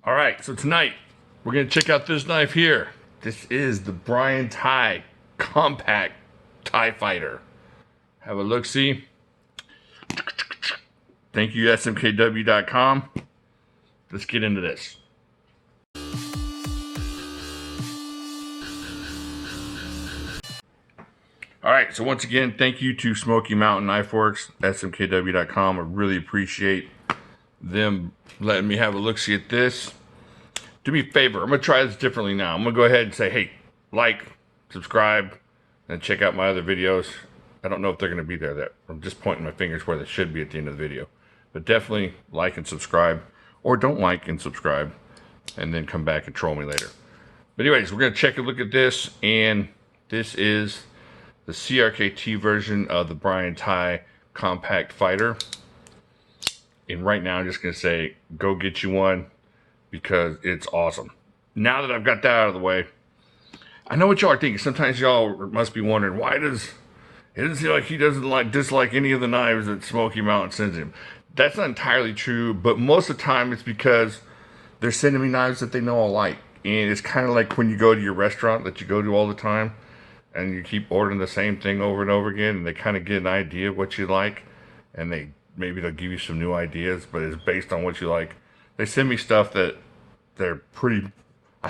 All right, so tonight we're gonna check out this knife here. This is the Brian Tighe Compact Tighe Fighter. Have a look-see. Thank you, SMKW.com. Let's get into this. All right, so once again, thank you to Smoky Mountain Knife Works, SMKW.com. I really appreciate them letting me have a look-see at this. Do me a favor, I'm gonna try this differently now. I'm gonna go ahead and say, hey, like, subscribe, and check out my other videos. I don't know if they're gonna be there yet. I'm just pointing my fingers where they should be at the end of the video. But definitely like and subscribe, or don't like and subscribe, and then come back and troll me later. But anyways, we're gonna check a look at this, and this is the CRKT version of the Brian Tighe Compact Fighter. And right now, I'm just gonna say, go get you one, because it's awesome. Now that I've got that out of the way, I know what y'all are thinking. Sometimes y'all must be wondering, why does it doesn't seem like he doesn't dislike any of the knives that Smoky Mountain sends him? That's not entirely true, but most of the time it's because they're sending me knives that they know I'll like. And it's kind of like when you go to your restaurant that you go to all the time, and you keep ordering the same thing over and over again, and they kind of get an idea of what you like, and maybe they'll give you some new ideas, but it's based on what you like. They send me stuff that I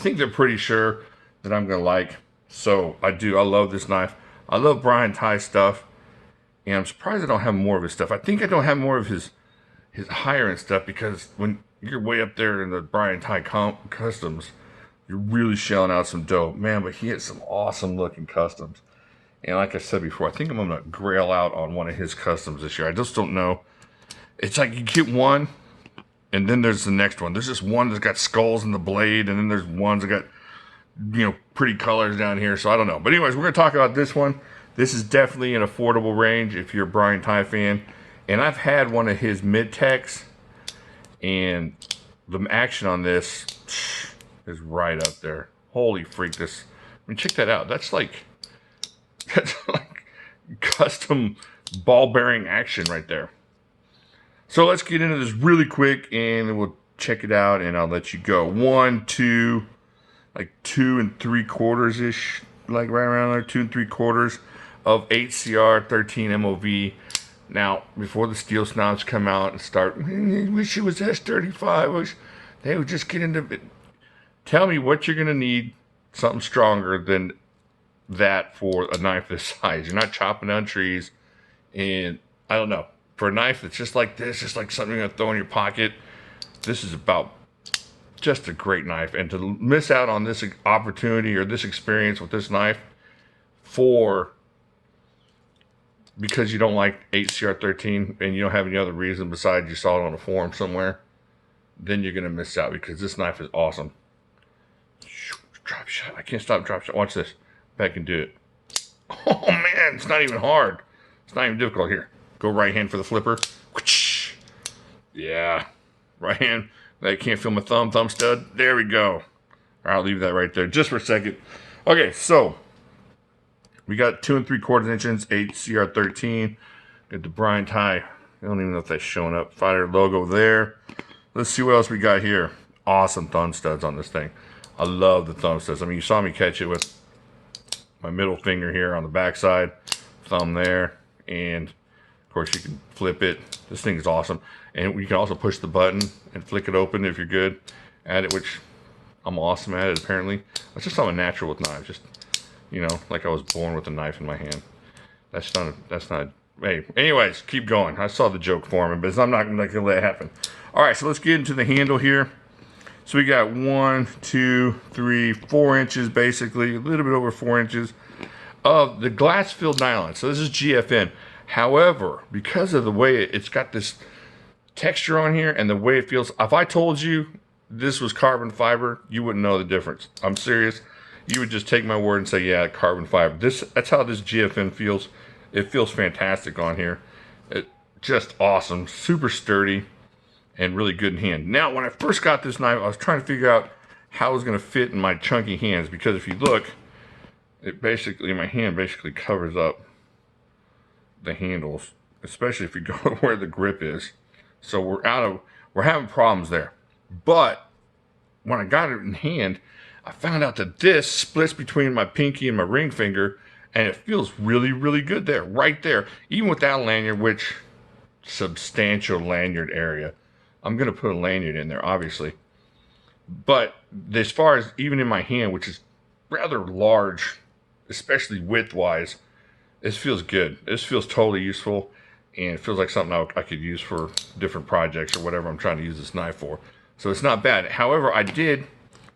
think they're pretty sure that I'm gonna like. So I love this knife. I love Brian Tighe stuff, and I'm surprised I don't have more of his stuff. I think I don't have more of his higher end stuff, because when you're way up there in the Brian Tighe customs, you're really shelling out some dough, man. But he has some awesome looking customs, and like I said before, I think I'm gonna grail out on one of his customs this year. I just don't know. It's like you get one, and then there's the next one. There's just one that's got skulls in the blade, and then there's ones that got, pretty colors down here. So I don't know. But anyways, we're gonna talk about this one. This is definitely an affordable range if you're a Brian Tighe fan. And I've had one of his mid-techs, and the action on this is right up there. Holy freak! Check that out. That's like custom ball bearing action right there. So let's get into this really quick, and we'll check it out, and I'll let you go. 2 3/4 ish, like right around there, 2 3/4 of 8CR13 MOV. Now, before the steel snobs come out and start, I wish it was S35. Wish they would just get into it. Tell me what you're gonna need, something stronger than that for a knife this size. You're not chopping down trees, and I don't know. For a knife that's just like this, just like something you're gonna throw in your pocket, this is about just a great knife. And to miss out on this opportunity or this experience with this knife because you don't like 8CR13 and you don't have any other reason besides you saw it on a forum somewhere, then you're gonna miss out, because this knife is awesome. Drop shot. I can't stop drop shot. Watch this. Back and do it. Oh man, it's not even hard. It's not even difficult. Here. Go right hand for the flipper. Yeah. Right hand. I can't feel my thumb stud. There we go. I'll leave that right there just for a second. Okay, so we got 2 3/4 inches, 8CR13. Got the Brian Tighe. I don't even know if that's showing up. Fighter logo there. Let's see what else we got here. Awesome thumb studs on this thing. I love the thumb studs. I mean, you saw me catch it with my middle finger here on the backside, thumb there, and of course you can flip it. This thing is awesome. And you can also push the button and flick it open if you're good at it, which I'm awesome at it apparently. It's just I'm a natural with knives. Just, like I was born with a knife in my hand. That's not, hey, anyways, keep going. I saw the joke forming, but I'm not gonna let it happen. All right, so let's get into the handle here. So we got 1, 2, 3, 4 inches, basically, a little bit over 4 inches of the glass-filled nylon. So this is GFN. However, because of the way it's got this texture on here and the way it feels, if I told you this was carbon fiber, you wouldn't know the difference. I'm serious. You would just take my word and say, yeah, carbon fiber. That's how this GFN feels. It feels fantastic on here. Just awesome, super sturdy, and really good in hand. Now, when I first got this knife, I was trying to figure out how it was going to fit in my chunky hands, because if you look, my hand basically covers up the handles, especially if you go where the grip is. So we're having problems there. But when I got it in hand, I found out that this splits between my pinky and my ring finger, and it feels really, really good there, right there. Even with that lanyard, which substantial lanyard area. I'm going to put a lanyard in there, obviously. But as far as even in my hand, which is rather large, especially width-wise, this feels good. This feels totally useful, and it feels like something I could use for different projects or whatever I'm trying to use this knife for. So it's not bad. However, I did,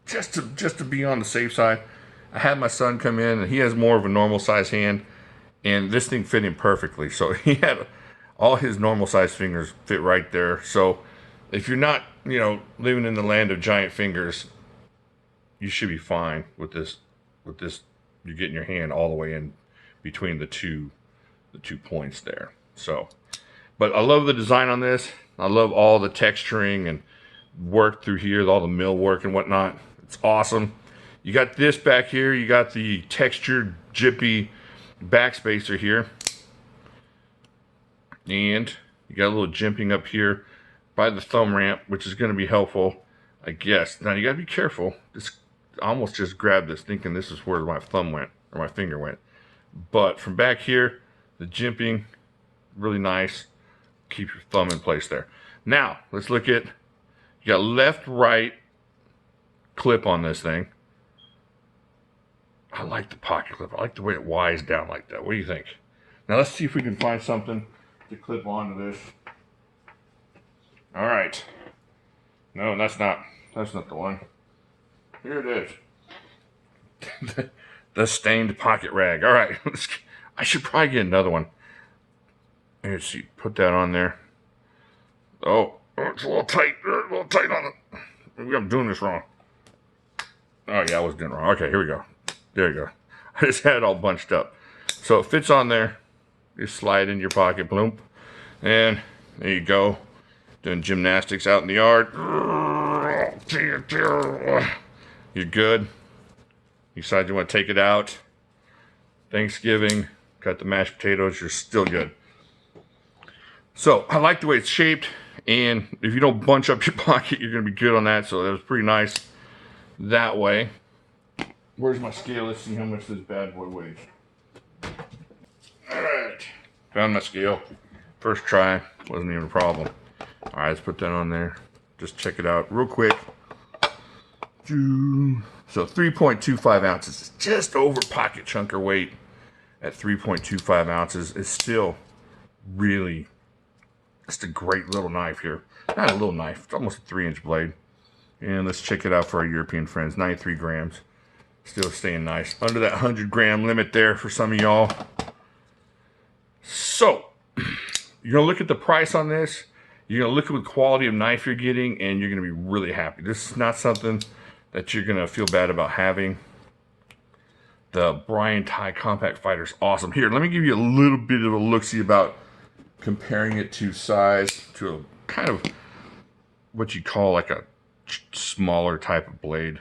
just to be on the safe side, I had my son come in, and he has more of a normal size hand, and this thing fit him perfectly. So he had all his normal size fingers fit right there. So if you're not, living in the land of giant fingers, you should be fine with this. You're getting your hand all the way in between the two points there. So, but I love the design on this. I love all the texturing and work through here, all the mill work and whatnot. It's awesome. You got this back here. You got the textured jippy backspacer here, and you got a little jimping up here by the thumb ramp, which is going to be helpful, I guess. Now you got to be careful. I almost just grabbed this thinking this is where my thumb went, or my finger went. But from back here, the jimping, really nice. Keep your thumb in place there. Now, let's look at, you got left, right clip on this thing. I like the pocket clip. I like the way it wides down like that. What do you think? Now let's see if we can find something to clip onto this. All right. No, that's not the one. Here it is. The stained pocket rag. All right. I should probably get another one. Let's see. Put that on there. Oh, it's a little tight. A little tight on it. Maybe I'm doing this wrong. Oh, yeah, I was doing it wrong. Okay, here we go. There you go. I just had it all bunched up. So it fits on there. You slide in your pocket. Bloom. And there you go. Doing gymnastics out in the yard. You're good. You decide you want to take it out. Thanksgiving. Cut the mashed potatoes. You're still good. So I like the way it's shaped. And if you don't bunch up your pocket, you're going to be good on that. So that was pretty nice that way. Where's my scale? Let's see how much this bad boy weighs. Alright. Found my scale. First try. Wasn't even a problem. Alright, let's put that on there. Just check it out real quick. So 3.25 ounces is just over pocket chunker weight at 3.25 ounces. It's still really, just a great little knife here. Not a little knife. It's almost a 3-inch blade. And let's check it out for our European friends. 93 grams. Still staying nice. Under that 100-gram limit there for some of y'all. So, you're going to look at the price on this. You're going to look at the quality of knife you're getting, and you're going to be really happy. This is not something that you're going to feel bad about having. The Tighe Compact Fighter is awesome. Here, let me give you a little bit of a look-see about comparing it to size, to a kind of what you call like a smaller type of blade.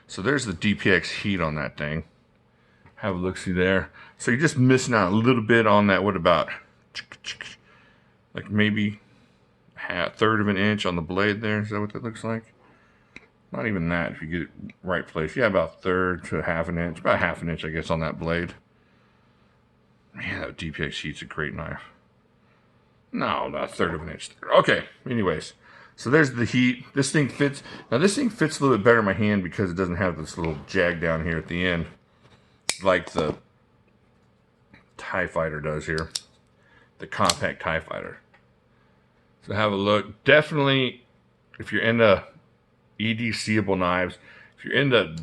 So there's the DPX heat on that thing. Have a look-see there. So you're just missing out a little bit on that. What about like maybe a third of an inch on the blade there? Is that what that looks like? Not even that if you get it right place. Yeah, about a third to half an inch. About half an inch, I guess, on that blade. Man, that DPX heat's a great knife. No, not a third of an inch. Okay, anyways. So there's the heat. This thing fits. Now this thing fits a little bit better in my hand because it doesn't have this little jag down here at the end, like the Tighe Fighter does here. The compact Tighe Fighter. So have a look. Definitely, if you're into EDCable knives, if you're into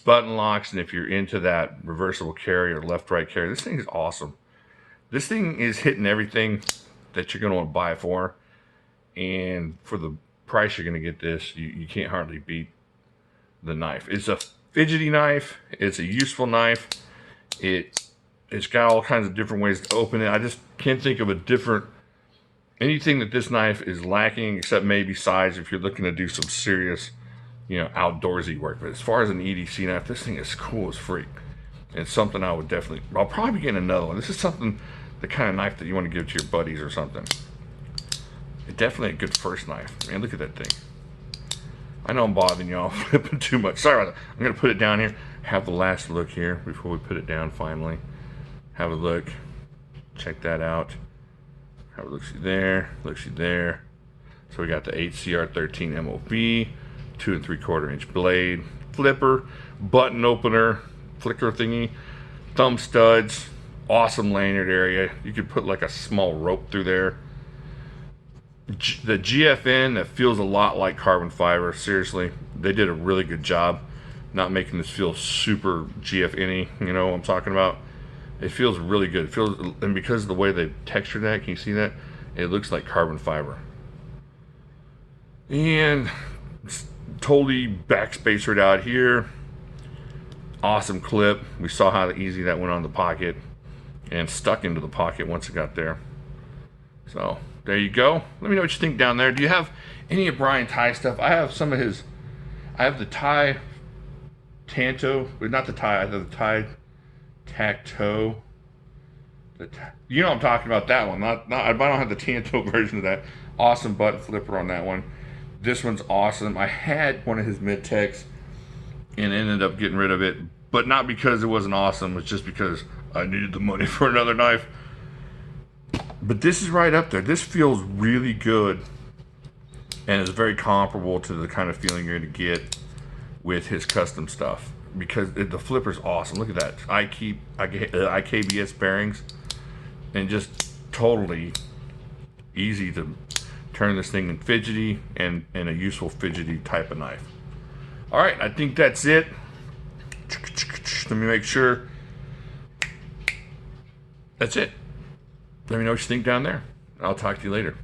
button locks, and if you're into that reversible carry or left-right carry, this thing is awesome. This thing is hitting everything that you're going to want to buy for. And for the price you're going to get this, you can't hardly beat the knife. It's a fidgety knife. It's a useful knife. It's got all kinds of different ways to open it. I just can't think of anything that this knife is lacking, except maybe size if you're looking to do some serious, outdoorsy work. But as far as an EDC knife, this thing is cool as freak. And it's something I'll probably be getting another one. This is the kind of knife that you want to give to your buddies or something. Definitely a good first knife. Man, look at that thing. I know I'm bothering y'all flipping too much. Sorry about that. I'm going to put it down here. Have the last look here before we put it down finally. Have a look. Check that out. Have a look-see there. Look-see there. So we got the 8CR13 MOV, 2 3/4 inch blade, flipper, button opener, flicker thingy, thumb studs, awesome lanyard area. You could put like a small rope through there. The GFN, that feels a lot like carbon fiber. Seriously, they did a really good job not making this feel super GFN-y. You know what I'm talking about? It feels really good. It feels, and because of the way they textured that, can you see that? It looks like carbon fiber. And it's totally backspacered out here. Awesome clip. We saw how easy that went on the pocket and stuck into the pocket once it got there. So there you go. Let me know what you think down there. Do you have any of Brian Tighe stuff? I have some of his. I have the Tighe Tanto, but not the Tighe. I have the Tighe Tacto. You know what I'm talking about, that one. Not. I don't have the Tanto version of that. Awesome button flipper on that one. This one's awesome. I had one of his mid-techs and ended up getting rid of it, but not because it wasn't awesome. It's just because I needed the money for another knife. But this is right up there. This feels really good and is very comparable to the kind of feeling you're going to get with his custom stuff, because the flipper's awesome. Look at that. IKBS bearings, and just totally easy to turn this thing in fidgety and a useful fidgety type of knife. All right, I think that's it. Let me make sure. That's it. Let me know what you think down there. I'll talk to you later.